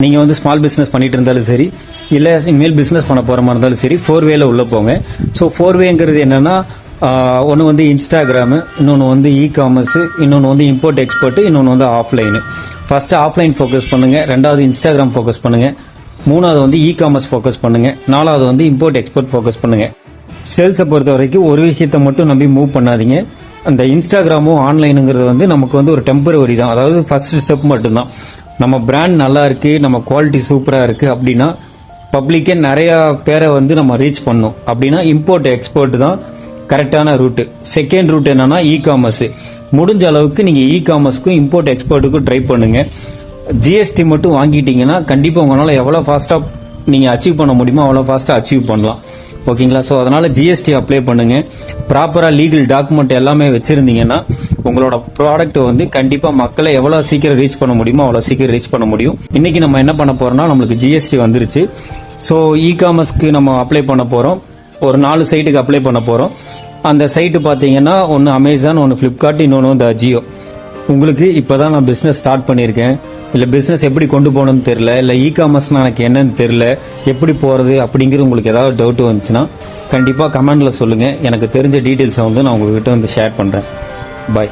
நீங்கள் வந்து small business பண்ணிட்டு இருந்தாலும் சரி, இல்லை இனிமேல் பிஸ்னஸ் பண்ண போகிற மாதிரி இருந்தாலும் சரி, 4வேல உள்ளே போங்க. ஸோ 4வேங்கிறது என்னென்னா, ஒன்று வந்து இன்ஸ்டாகிராமு, இன்னொன்று வந்து காமர்ஸு, இன்னொன்று வந்து இம்போர்ட் எக்ஸ்போர்ட்டு, இன்னொன்று வந்து ஆஃப்லைனு. ஃபஸ்ட்டு ஆஃப்லைன் ஃபோக்கஸ் பண்ணுங்கள், ரெண்டாவது இன்ஸ்டாகிராம் ஃபோக்கஸ் பண்ணுங்கள், மூணாவது வந்து காமர்ஸ் ஃபோக்கஸ் பண்ணுங்கள், நாலாவது வந்து இம்போர்ட் எக்ஸ்போர்ட் ஃபோக்கஸ் பண்ணுங்கள். சேல்ஸை பொறுத்த வரைக்கும் ஒரு விஷயத்தை மட்டும் நம்பி மூவ் பண்ணாதீங்க. அந்த இன்ஸ்டாகிராமும் ஆன்லைனுங்கிறது வந்து நமக்கு வந்து ஒரு டெம்பரவரி தான், அதாவது ஃபர்ஸ்ட் ஸ்டெப் மட்டும்தான். நம்ம பிராண்ட் நல்லா இருக்கு, நம்ம குவாலிட்டி சூப்பராக இருக்கு அப்படின்னா பப்ளிக்கே நிறைய பேரை வந்து நம்ம ரீச் பண்ணணும். அப்படின்னா இம்போர்ட் எக்ஸ்போர்ட் தான் கரெக்டான ரூட்டு. செகண்ட் ரூட் என்னன்னா காமர்ஸ். முடிஞ்ச அளவுக்கு நீங்க காமர்ஸ்க்கும் இம்போர்ட் எக்ஸ்போர்ட்டுக்கும் ட்ரை பண்ணுங்க. ஜிஎஸ்டி மட்டும் வாங்கிட்டீங்கன்னா கண்டிப்பா உங்களால எவ்வளவு ஃபாஸ்டா நீங்க அச்சீவ் பண்ண முடியுமோ அவ்வளவு ஃபாஸ்டா அச்சீவ் பண்ணலாம். ஓகேங்களா? ஸோ அதனால ஜிஎஸ்டி அப்ளை பண்ணுங்க. ப்ராப்பரா லீகல் டாக்குமெண்ட் எல்லாமே வச்சிருந்தீங்கன்னா உங்களோட ப்ராடக்ட் வந்து கண்டிப்பா மக்களை எவ்வளவு சீக்கிரம் ரீச் பண்ண முடியுமோ அவ்வளவு சீக்கிரம் ரீச் பண்ண முடியும். இன்னைக்கு நம்ம என்ன பண்ண போறோம்னா, நம்மளுக்கு ஜிஎஸ்டி வந்துருச்சு. ஸோ காமர்ஸ்க்கு நம்ம அப்ளை பண்ண போறோம். ஒரு 4 சைட்டுக்கு அப்ளை பண்ண போறோம். அந்த சைட்டு பாத்தீங்கன்னா ஒன்னு அமேசான், ஒன்னு பிளிப்கார்ட், இன்னொன்னு வந்து அஜியோ. உங்களுக்கு இப்பதான் நான் பிசினஸ் ஸ்டார்ட் பண்ணிருக்கேன், இல்ல பிசினஸ் எப்படி கொண்டு போகணும்னு தெரியல, இல்ல காமர்ஸ்னா எனக்கு என்னன்னு தெரியல, எப்படி போறது அப்படிங்கிறது உங்களுக்கு ஏதாவது டவுட் வந்துச்சுன்னா கண்டிப்பா கமெண்ட்ல சொல்லுங்க. எனக்கு தெரிஞ்ச டீடைல்ஸை வந்து நான் உங்ககிட்ட வந்து ஷேர் பண்றேன். பாய்.